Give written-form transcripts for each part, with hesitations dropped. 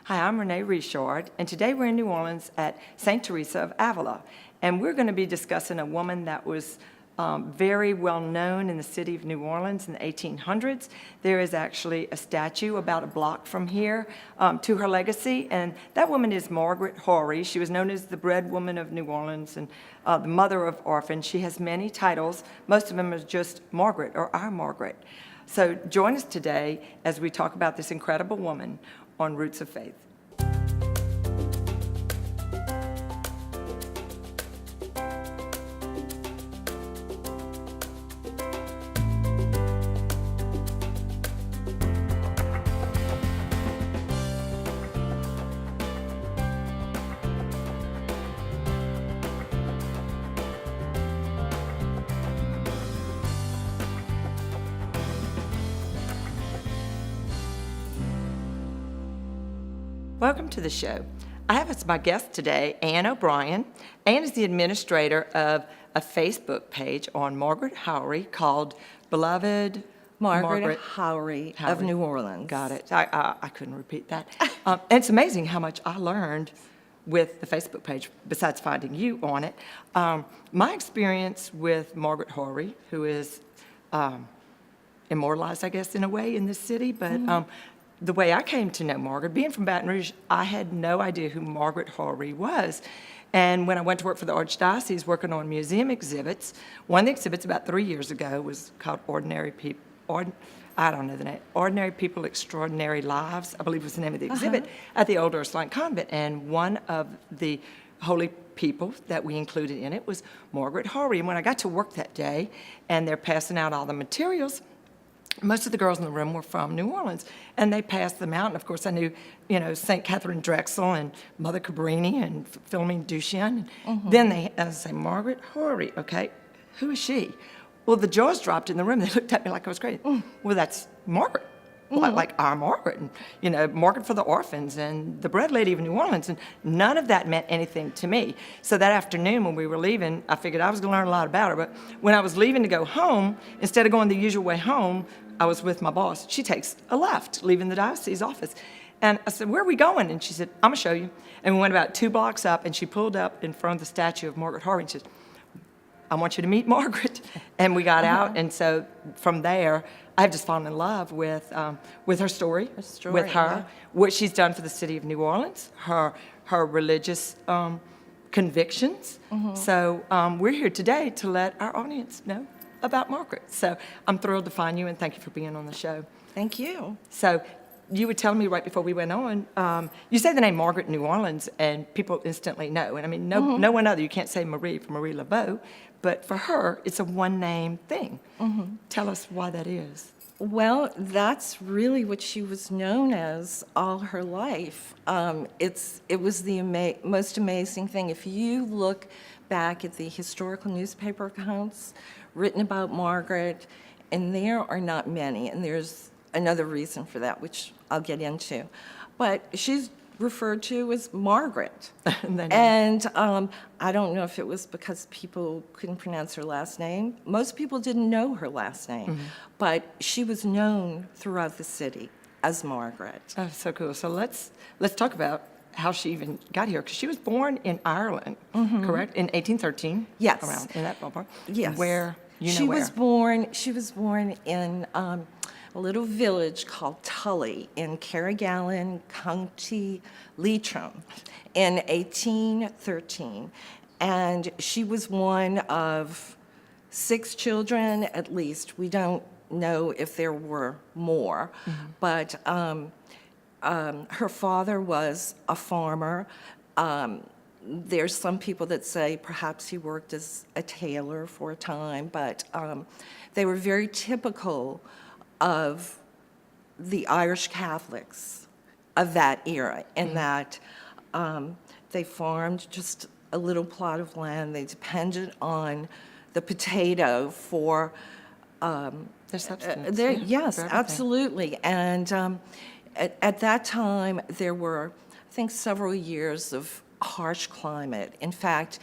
Hi, I'm Renee Richard, and today we're in New Orleans at St. Teresa of Avila, and we're going to be discussing a woman that was very well known in the city of New Orleans in the 1800s. There is actually a statue about a block from here to her legacy, and that woman is Margaret Haughery. She was known as the bread woman of New Orleans and the mother of orphans. She has many titles. Most of them are just Margaret or our Margaret. So join us today as we talk about this incredible woman on Roots of Faith. Welcome to the show. I have as my guest today Ann O'Brien. Ann is the administrator of a Facebook page on Margaret Haughery called Beloved Margaret Haughery of New Orleans. Got it. I couldn't repeat that. And it's amazing how much I learned with the Facebook page, besides finding you on it. My experience with Margaret Haughery, who is immortalized, I guess, in a way in this city, but the way I came to know Margaret, being from Baton Rouge, I had no idea who Margaret Haughery was. And when I went to work for the Archdiocese working on museum exhibits, one of the exhibits about 3 years ago was called Ordinary People, I don't know the name, Ordinary People, Extraordinary Lives, I believe was the name of the exhibit, at the Old Ursuline Convent. And one of the holy people that we included in it was Margaret Haughery. And when I got to work that day, and they're passing out all the materials, most of the girls in the room were from New Orleans, and they passed them out. And of course, I knew, St. Catherine Drexel and Mother Cabrini and Philomene Duchesne. Then they say, Margaret Haughery, okay, who is she? Well, the jaws dropped in the room. They looked at me like I was crazy. Well, that's Margaret. Like our Margaret, and Margaret for the orphans and the bread lady of New Orleans, and none of that meant anything to me. So that afternoon when we were leaving, I figured I was going to learn a lot about her. But when I was leaving to go home, instead of going the usual way home, I was with my boss. She takes a left, leaving the diocese office. And I said, where are we going? And she said, I'm going to show you. And we went about 2 blocks up, and she pulled up in front of the statue of Margaret Haughery, and she said, I want you to meet Margaret. And we got out, and so from there, I've just fallen in love with her story, with her, what she's done for the city of New Orleans, her religious convictions. So we're here today to let our audience know about Margaret. So I'm thrilled to find you, and thank you for being on the show. Thank you. So you were telling me right before we went on, you say the name Margaret New Orleans, and people instantly know. And I mean, no one other. You can't say Marie for Marie Laveau, but for her, it's a one-name thing. Tell us why that is. Well, that's really what she was known as all her life. It was the most amazing thing. If you look back at the historical newspaper accounts written about Margaret, and there are not many, and there's another reason for that, which I'll get into. But she's referred to as Margaret. And I don't know if it was because people couldn't pronounce her last name. Most people didn't know her last name, but she was known throughout the city as Margaret. Oh, so cool. So let's talk about how she even got here, because she was born in Ireland, correct? In 1813? Yes. Around in that ballpark? Yes. Where, She was born in a little village called Tully in Carrigallen, County Leitrim in 1813. And she was one of 6 children, at least. We don't know if there were more. But her father was a farmer. There's some people that say perhaps he worked as a tailor for a time, but they were very typical of the Irish Catholics of that era, in that they farmed just a little plot of land. They depended on the potato for their substance. Yes, absolutely. And at that time, there were, I think, several years of harsh climate. In fact,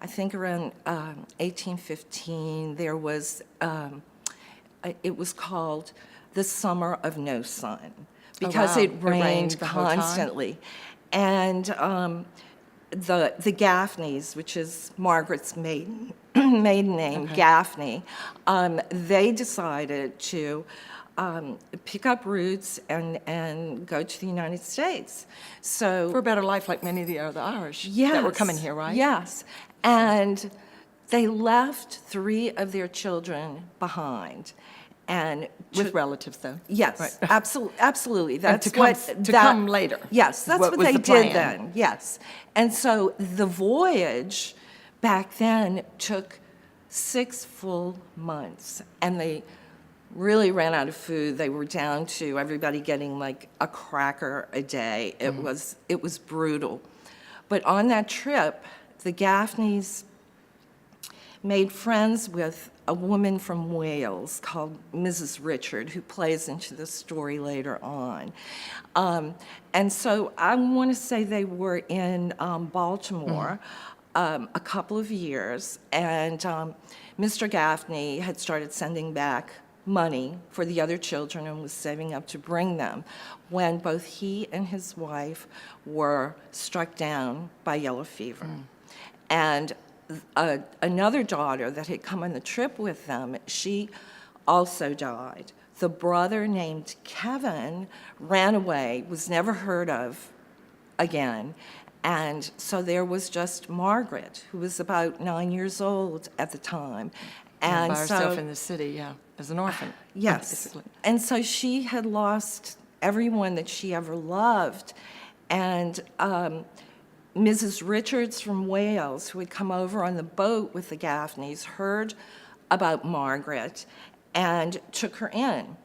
I think around 1815, there was, it was called the Summer of No Sun, because wow. it It rained rained the whole time? constantly. And the Gaffneys, which is Margaret's maiden name, Okay. Gaffney, they decided to pick up roots and go to the United States. So For a better life, like many of the other Irish yes, that were coming here, right? Yes, and they left 3 of their children behind, and With relatives, though. yes, Right. absolutely. That's to come- what to come later Yes, is that's what what was they the did plan. then. Yes, and so the voyage back then took 6 full months, and they really ran out of food. They were down to everybody getting like a cracker a day. It was brutal. But on that trip, the Gaffneys made friends with a woman from Wales called Mrs. Richard, who plays into the story later on. And so I want to say they were in Baltimore a couple of years, and Mr. Gaffney had started sending back money for the other children and was saving up to bring them when both he and his wife were struck down by yellow fever. And another daughter that had come on the trip with them, she also died. The brother named Kevin ran away, was never heard of again. And so there was just Margaret, who was about 9 years old at the time. And And by herself so, in the city, yeah, as an orphan. yes. Basically. And so she had lost everyone that she ever loved. And Mrs. Richards from Wales, who had come over on the boat with the Gaffneys, heard about Margaret and took her in.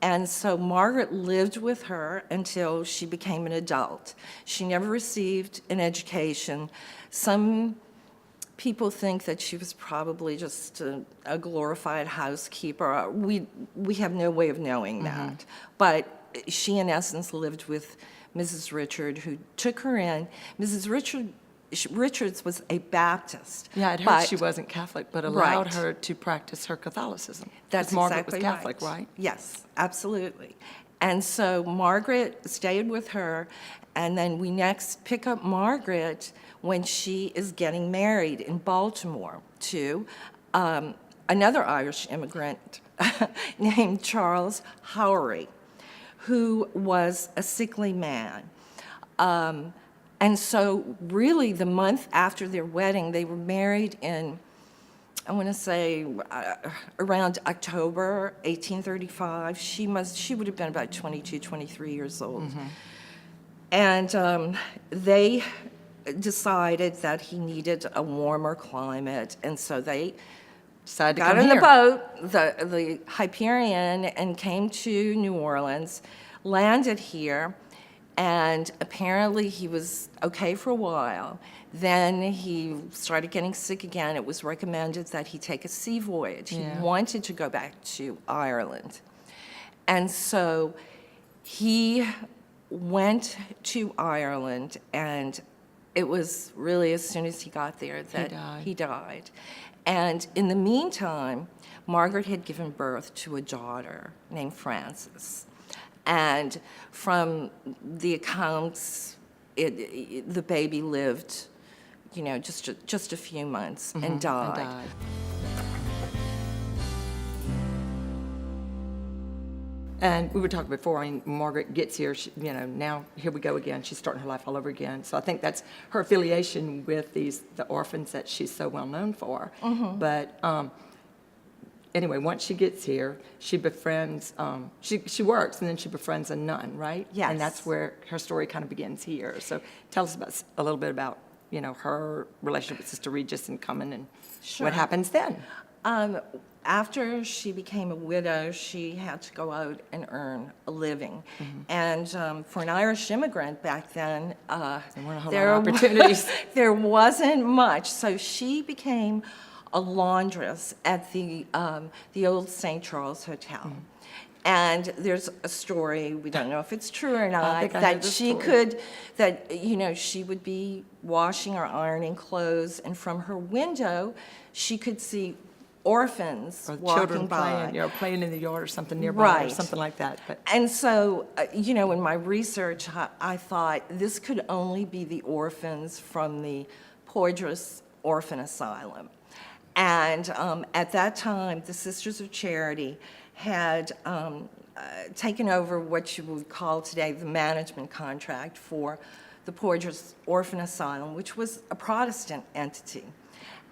And so Margaret lived with her until she became an adult. She never received an education. Some people think that she was probably just a glorified housekeeper. We have no way of knowing that. But she, in essence, lived with Mrs. Richard, who took her in. Mrs. Richards was a Baptist. Yeah, I'd heard but- she wasn't Catholic, but allowed Right. her to practice her Catholicism. 'Cause That's Margaret exactly was Catholic, right? Yes, absolutely. And so Margaret stayed with her, and then we next pick up Margaret when she is getting married in Baltimore to another Irish immigrant named Charles Haughery, who was a sickly man. And so really the month after their wedding, they were married in, I want to say, around October 1835. She would have been about 22, 23 years old. And they decided that he needed a warmer climate, and so they Decided to got come on the here. boat, the Hyperion, and came to New Orleans, landed here, and apparently he was okay for a while. Then he started getting sick again. It was recommended that he take a sea voyage. Yeah. He wanted to go back to Ireland. And so he went to Ireland, and it was really as soon as he got there that died. he died. And in the meantime, Margaret had given birth to a daughter named Frances. And from the accounts, the baby lived, just a few months and died. And we were talking before, I mean, Margaret gets here, now here we go again. She's starting her life all over again. So I think that's her affiliation with the orphans that she's so well known for. But anyway, once she gets here, she befriends, she works, and then she befriends a nun, right? Yes. And that's where her story kind of begins here. So tell us a little bit about, her relationship with Sister Regis and coming and Sure. what happens then. After she became a widow, she had to go out and earn a living. And for an Irish immigrant back then, There weren't a whole lot of opportunities. there wasn't much. So she became a laundress at the old St. Charles Hotel. And there's a story, we don't know if it's true or not, think I heard that this she story. could, she would be washing or ironing clothes, and from her window, she could see orphans Or walking children by. playing, playing in the yard or something nearby, or Right. something like that. But And so, in my research, I thought this could only be the orphans from the Poydras Orphan Asylum. And at that time, the Sisters of Charity had taken over what you would call today the management contract for the Poydras Orphan Asylum, which was a Protestant entity.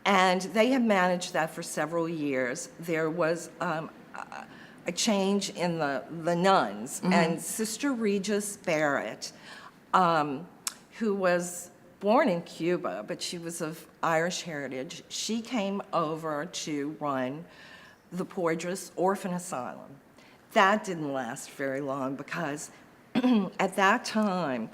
And they had managed that for several years. There was a change in the nuns, and Sister Regis Barrett, who was born in Cuba, but she was of Irish heritage, she came over to run the Poydras Orphan Asylum. That didn't last very long because at that time,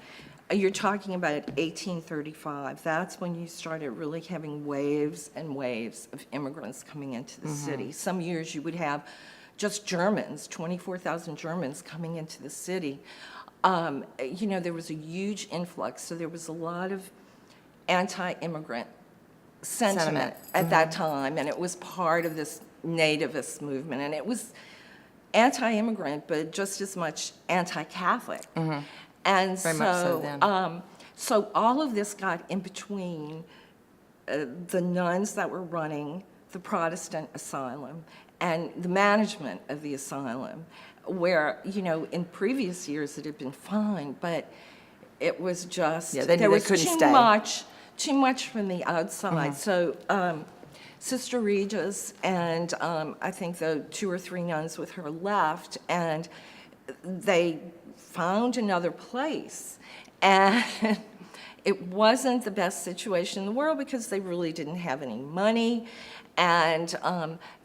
you're talking about 1835, that's when you started really having waves and waves of immigrants coming into the city. Some years you would have just Germans, 24,000 Germans coming into the city. There was a huge influx, so there was a lot of anti-immigrant sentiment at that time, and it was part of this nativist movement, and it was anti-immigrant, but just as much anti-Catholic. And Very much so then. So all of this got in between the nuns that were running the Protestant asylum and the management of the asylum, where, in previous years it had been fine, but it was just, Yeah, they knew there they was couldn't too stay. much from the outside. So Sister Regis and I think the 2 or 3 nuns with her left, and they found another place. And it wasn't the best situation in the world because they really didn't have any money. And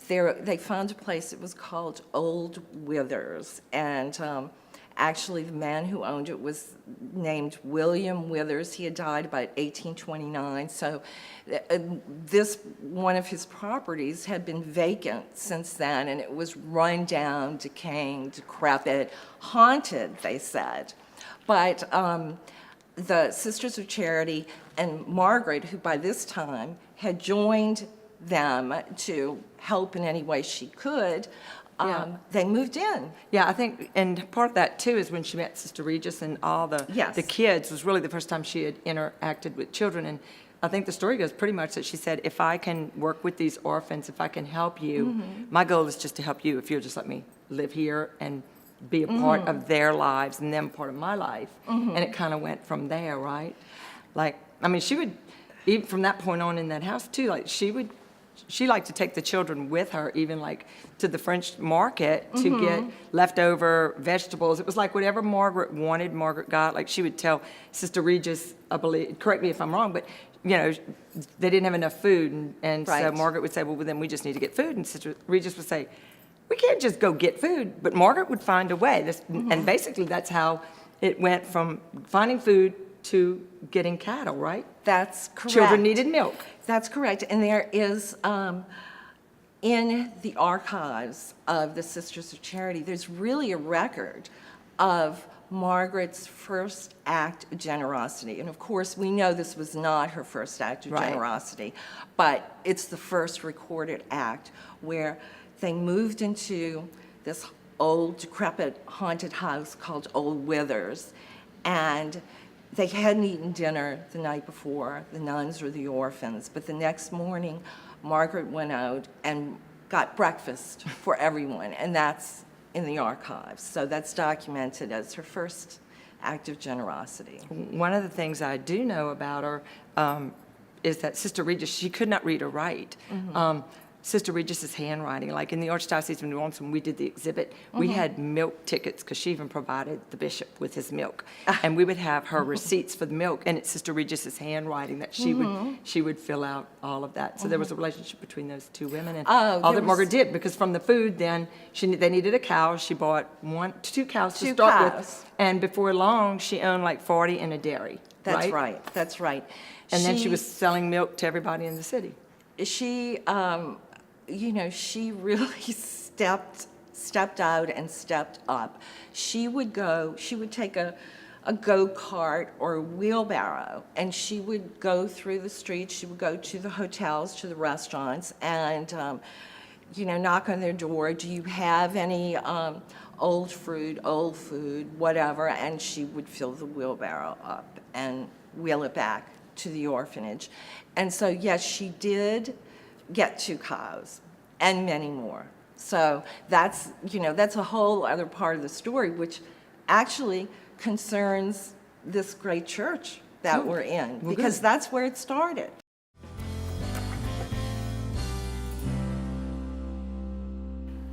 they found a place, it was called Old Withers. And actually, the man who owned it was named William Withers. He had died about 1829. So one of his properties had been vacant since then, and it was run down, decaying, decrepit, haunted, they said. But the Sisters of Charity and Margaret, who by this time had joined them to help in any way she could, they moved in. yeah, I think, and part of that too is when she met Sister Regis and all the kids was really the first time she had interacted with children. And I think the story goes pretty much that she said, if I can work with these orphans, if I can help you, my goal is just to help you if you'll just let me live here and be a part of their lives and them part of my life. And it kind of went from there, right? Like, I mean, she would, even from that point on in that house too, like she liked to take the children with her, even like to the French market to get leftover vegetables. It was like whatever Margaret wanted, Margaret got. Like she would tell Sister Regis, I believe, correct me if I'm wrong, but they didn't have enough food. And so Margaret would say, well, then we just need to get food. And Sister Regis would say, we can't just go get food. But Margaret would find a way. And basically that's how it went from finding food to getting cattle, right? That's correct. Children needed milk. That's correct. And there is, in the archives of the Sisters of Charity, there's really a record of Margaret's first act of generosity. And of course, we know this was not her first act of generosity, but it's the first recorded act where they moved into this old, decrepit, haunted house called Old Withers. And they hadn't eaten dinner the night before, the nuns or the orphans, but the next morning, Margaret went out and got breakfast for everyone, and that's in the archives. So that's documented as her first act of generosity. One of the things I do know about her is that Sister Regis, she could not read or write. Sister Regis's handwriting, like in the Archdiocese of New Orleans when we did the exhibit, we had milk tickets because she even provided the bishop with his milk. And we would have her receipts for the milk, and it's Sister Regis's handwriting that she would fill out all of that. So there was a relationship between those two women, and all that Margaret did, because from the food then, they needed a cow. She bought 2 cows to start with, and before long she owned like 40 in a dairy. That's right. That's right. And then she was selling milk to everybody in the city. She she really stepped out and stepped up. She would take a go-kart or a wheelbarrow, and she would go through the streets. She would go to the hotels, to the restaurants, and knock on their door. Do you have any old fruit, old food, whatever? And she would fill the wheelbarrow up and wheel it back to the orphanage. And so, yes, she did get 2 cows and many more. So that's a whole other part of the story, which actually concerns this great church that we're in, because that's where it started.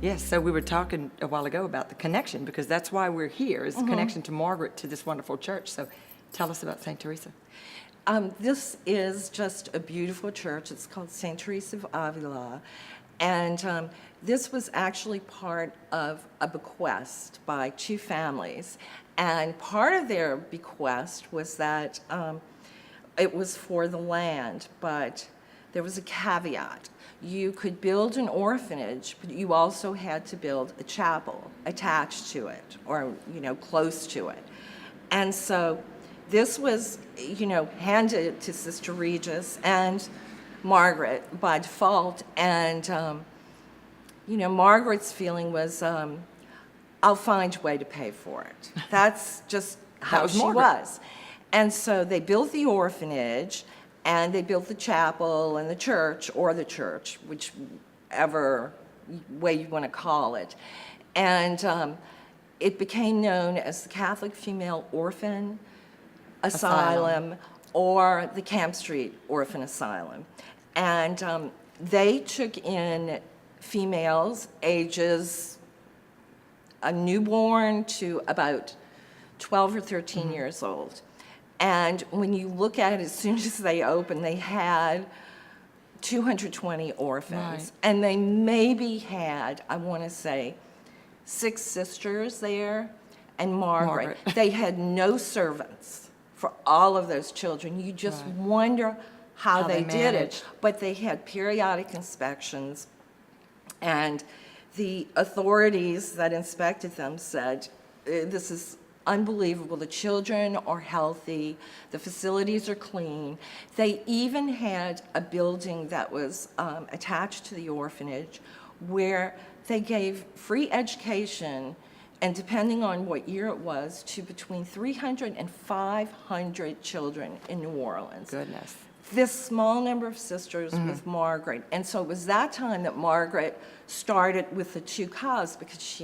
Yes, so we were talking a while ago about the connection, because that's why we're here, is the connection to Margaret, to this wonderful church. So tell us about St. Teresa. This is just a beautiful church. It's called St. Teresa of Avila. And this was actually part of a bequest by 2 families. And part of their bequest was that it was for the land, but there was a caveat. You could build an orphanage, but you also had to build a chapel attached to it, or, close to it. And so this was, handed to Sister Regis and Margaret by default. And, Margaret's feeling was, I'll find a way to pay for it. That's just how she was. And so they built the orphanage, and they built the chapel and the church, whichever way you want to call it. And it became known as the Catholic Female Orphan Asylum, or the Camp Street Orphan Asylum. And they took in females ages a newborn to about 12 or 13 years old. And when you look at it, as soon as they opened, they had 220 orphans. Right. And they maybe had, I want to say, 6 sisters there, and Margaret. They had no servants for all of those children. You just wonder how they did it. But they had periodic inspections, and the authorities that inspected them said, this is unbelievable. The children are healthy. The facilities are clean. They even had a building that was attached to the orphanage where they gave free education, and depending on what year it was, to between 300 and 500 children in New Orleans. Goodness. This small number of sisters with Margaret. And so it was that time that Margaret started with the 2 cows, because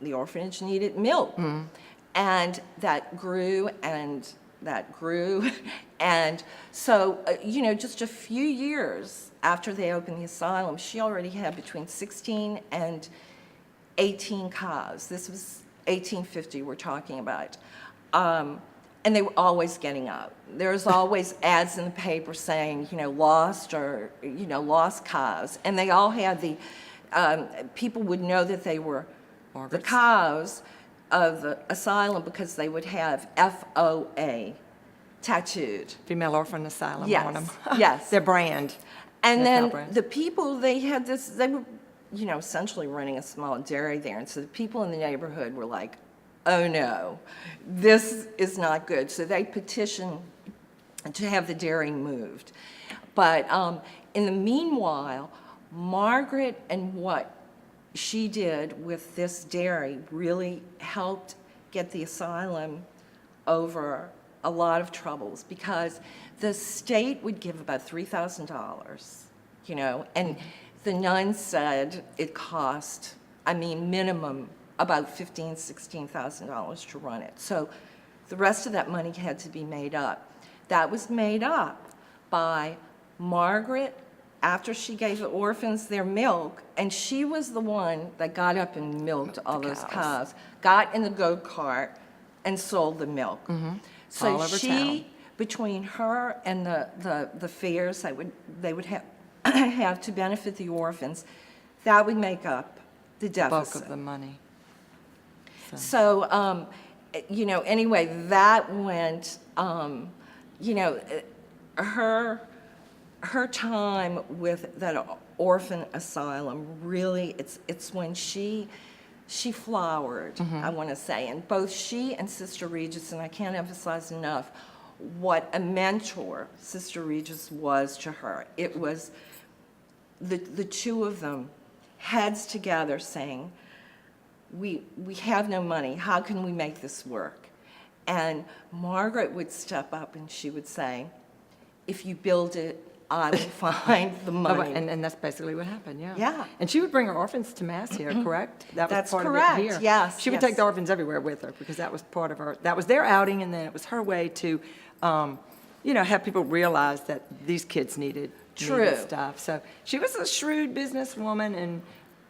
the orphanage needed milk. And that grew and that grew. And so, just a few years after they opened the asylum, she already had between 16 and 18 cows. This was 1850 we're talking about. And they were always getting out. There was always ads in the paper saying, lost, or, lost cows. And they all had people would know that they were the cows of the asylum, because they would have FOA tattooed. Female Orphan Asylum on them. Yes. Their brand. And then the people, they were, essentially running a small dairy there. And so the people in the neighborhood were like, oh no, this is not good. So they petitioned to have the dairy moved. But in the meanwhile, Margaret and what she did with this dairy really helped get the asylum over a lot of troubles, because the state would give about $3,000, and the nuns said it cost, minimum about $15,000, $16,000 to run it. So the rest of that money had to be made up. That was made up by Margaret after she gave the orphans their milk, and she was the one that got up and milked all those cows, got in the goat cart, and sold the milk. So all over town. Between her and the fairs they would have have to benefit the orphans, that would make up the deficit. Bulk of the money. So, anyway, that went, her time with that orphan asylum, really, it's when she flowered, I want to say. And both she and Sister Regis, and I can't emphasize enough what a mentor Sister Regis was to her. It was the 2 of them heads together saying, we have no money, how can we make this work? And Margaret would step up and she would say, if you build it, I will find the money. And that's basically what happened, yeah. Yeah. And she would bring her orphans to Mass here, correct? That was That's part correct, of it here. yes, She would yes. take the orphans everywhere with her because that was part of her, that was their outing, and then it was her way to, have people realize that these kids needed True. stuff. So she was a shrewd businesswoman and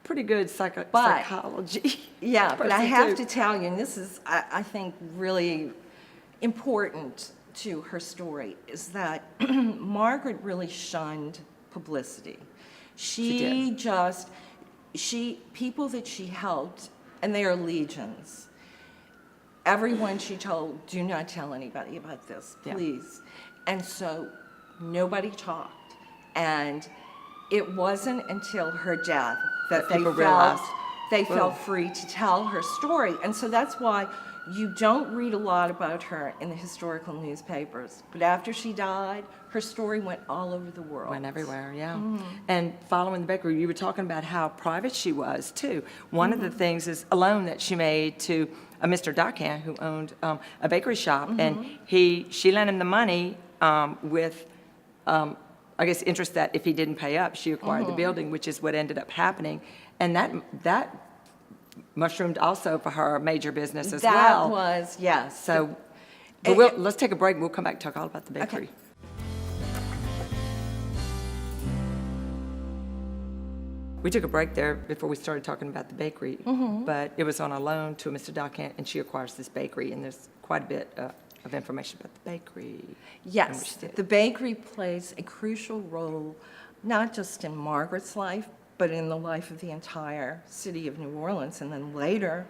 pretty good But- psychology. Yeah, but I person, have too. to tell you, and this is, I think, really important to her story, is that Margaret really shunned publicity. She did. People that she helped, and they are legions, everyone she told, do not tell anybody about this, Yeah. please. And so nobody talked. And it wasn't until her death that they people felt, realized, they whoa. felt free to tell her story. And so that's why you don't read a lot about her in the historical newspapers. But after she died, her story went all over the world. Went everywhere, yeah. And following the bakery, you were talking about how private she was, too. One of the things is a loan that she made to a Mr. Dacan, who owned a bakery shop, and she lent him the money with, I guess, interest that if he didn't pay up, she acquired the building, which is what ended up happening. And that mushroomed also for her major business as well. That was, yes. So, but let's take a break. We'll come back and talk all about the bakery. Okay. We took a break there before we started talking about the bakery, but it was on a loan to a Mr. Dacan, and she acquires this bakery, and there's quite a bit of information about the bakery. and what Yes, she did. the bakery plays a crucial role, not just in Margaret's life, but in the life of the entire city of New Orleans, and then later,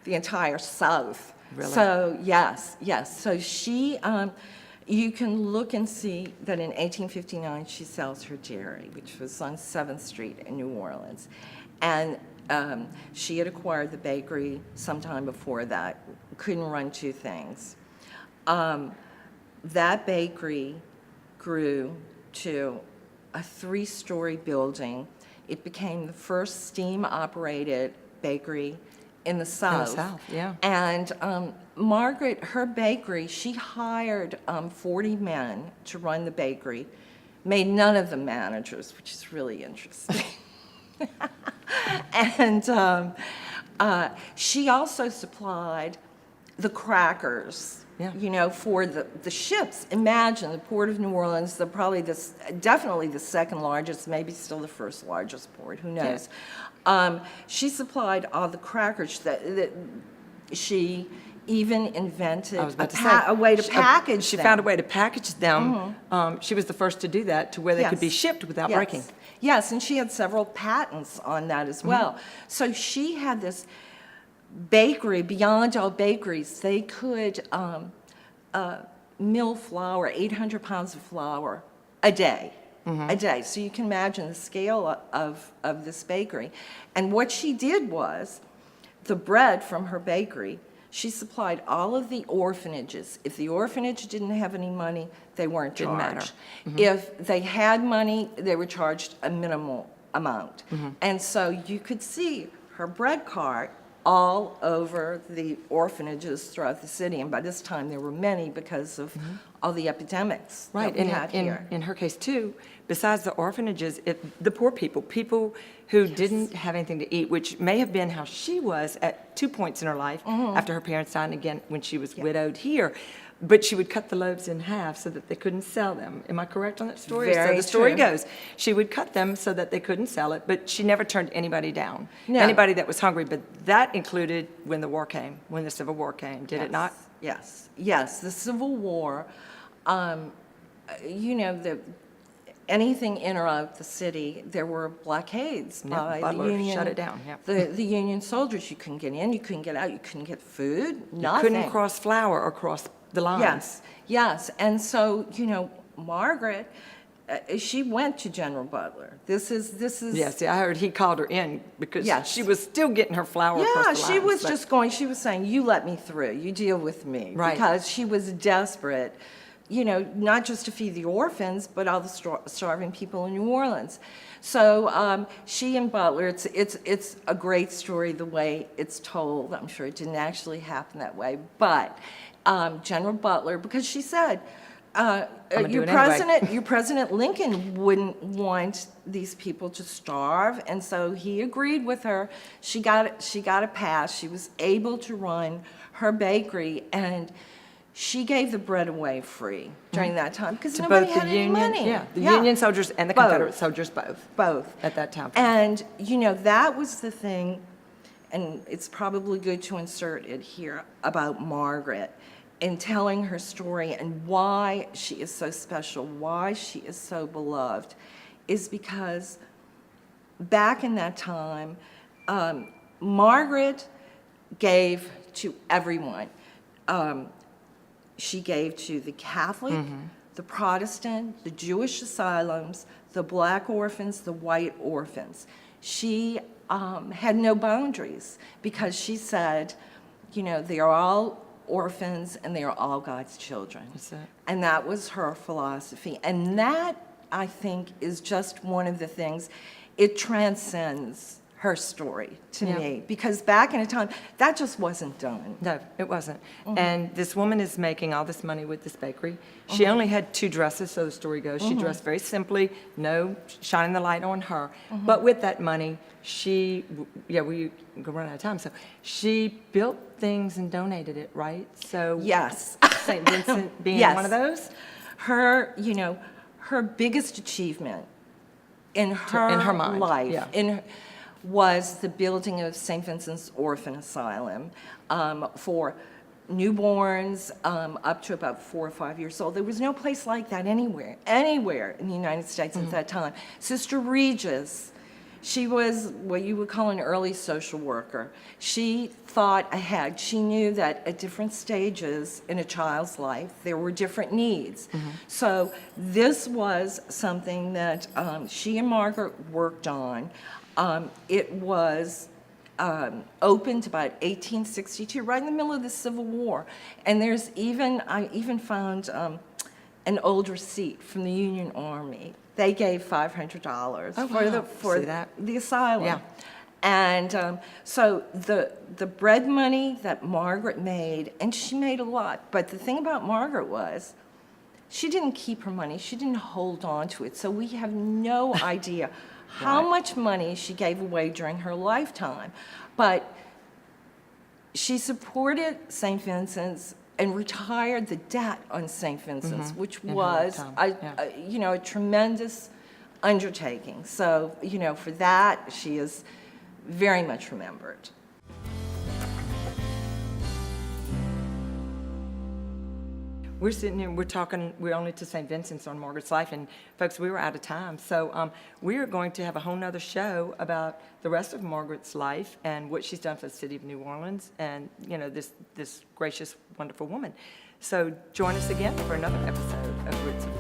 the entire South. Really? So, yes. So she, you can look and see that in 1859, she sells her dairy, which was on 7th Street in New Orleans. And she had acquired the bakery sometime before that, couldn't run two things. That bakery grew to a 3-story building. It became the first steam-operated bakery in the South. South, yeah. And Margaret, her bakery, she hired 40 men to run the bakery, made none of them managers, which is really interesting. And she also supplied the crackers, Yeah. for the ships. Imagine the Port of New Orleans, definitely the second largest, maybe still the first largest port, who knows. She supplied all the crackers that she even invented I was about to say, a way to package She them. found a way to package them. She was the first to do that, to where they could be Yes. shipped without Yes. breaking. Yes, and she had several patents on that as well. So she had this bakery, beyond all bakeries. They could mill flour, 800 pounds of flour a day. A day. So you can imagine the scale of this bakery. And what she did was, the bread from her bakery, she supplied all of the orphanages. If the orphanage didn't have any money, they weren't Didn't matter. charged. If they had money, they were charged a minimal amount. And so you could see her bread cart all over the orphanages throughout the city. And by this time, there were many because of all the epidemics Right, that we had and here. in her case too, besides the orphanages, the poor people who didn't have anything to eat, which may have been how she was at 2 points in her life, after her parents died, and again when she was widowed here. But she would cut the loaves in half so that they couldn't sell them. Am I correct on that story? So Very the story true. goes, she would cut them so that they couldn't sell it, but she never turned anybody down. No. Anybody that was hungry, but that included when the war came, when the Civil War came, did it not? Yes. The Civil War, anything in or out the city, there were blockades Yeah, by the Butler Union. shut it down, yeah. The Union soldiers, you couldn't get in, you couldn't get out, you couldn't get food, nothing. Couldn't cross flour or cross the lines. Yes. And so, Margaret, she went to General Butler. This is. Yes, see, I heard he called her in because Yes. she was still getting her flour across Yeah, the lines. she was but- just going, she was saying, you let me through, you deal with me. Right. Because she was desperate you know, not just to feed the orphans, but all the starving people in New Orleans. So she and Butler, it's a great story the way it's told. I'm sure it didn't actually happen that way, but General Butler, because she said, your President Lincoln wouldn't want these people to starve, and so he agreed with her. She got a pass. She was able to run her bakery, and she gave the bread away free during that time because nobody had any money. Yeah, the Union soldiers and the Confederate soldiers both. Both. At that time. And, you know, that was the thing, and it's probably good to insert it here about Margaret in telling her story and why she is so special, why she is so beloved, is because back in that time, Margaret gave to everyone. She gave to the Catholic, the Protestant, the Jewish asylums, the black orphans, the white orphans. She had no boundaries because she said, you know, they are all orphans and they are all God's children. That's it. And that was her philosophy. And that, I think, is just one of the things, it transcends her story to me, because back in a time, that just wasn't done. No, it wasn't. And this woman is making all this money with this bakery. She only had 2 dresses, so the story goes. She dressed very simply, no shining the light on her. But with that money, we go run out of time. So she built things and donated it, right? So Yes. St. Vincent being Yes. one of those? Her, you know, her biggest achievement in her mind, life, yeah. Was the building of St. Vincent's Orphan Asylum for newborns up to about 4 or 5 years old. There was no place like that anywhere in the United States at that time. Sister Regis, she was what you would call an early social worker. She thought ahead. She knew that at different stages in a child's life, there were different needs. So this was something that she and Margaret worked on. It was opened about 1862, right in the middle of the Civil War. And I even found an old receipt from the Union Army. They gave $500 for the asylum. Yeah. And so the bread money that Margaret made, and she made a lot, but the thing about Margaret was, she didn't keep her money. She didn't hold on to it. So we have no idea how much money she gave away during her lifetime. But she supported St. Vincent's and retired the debt on St. Vincent's, which was a tremendous undertaking. So, you know, for that, she is very much remembered. We're sitting here, we're only to St. Vincent's on Margaret's life, and folks, we were out of time. So we're going to have a whole nother show about the rest of Margaret's life and what she's done for the city of New Orleans and, you know, this gracious, wonderful woman. So join us again for another episode of Roots of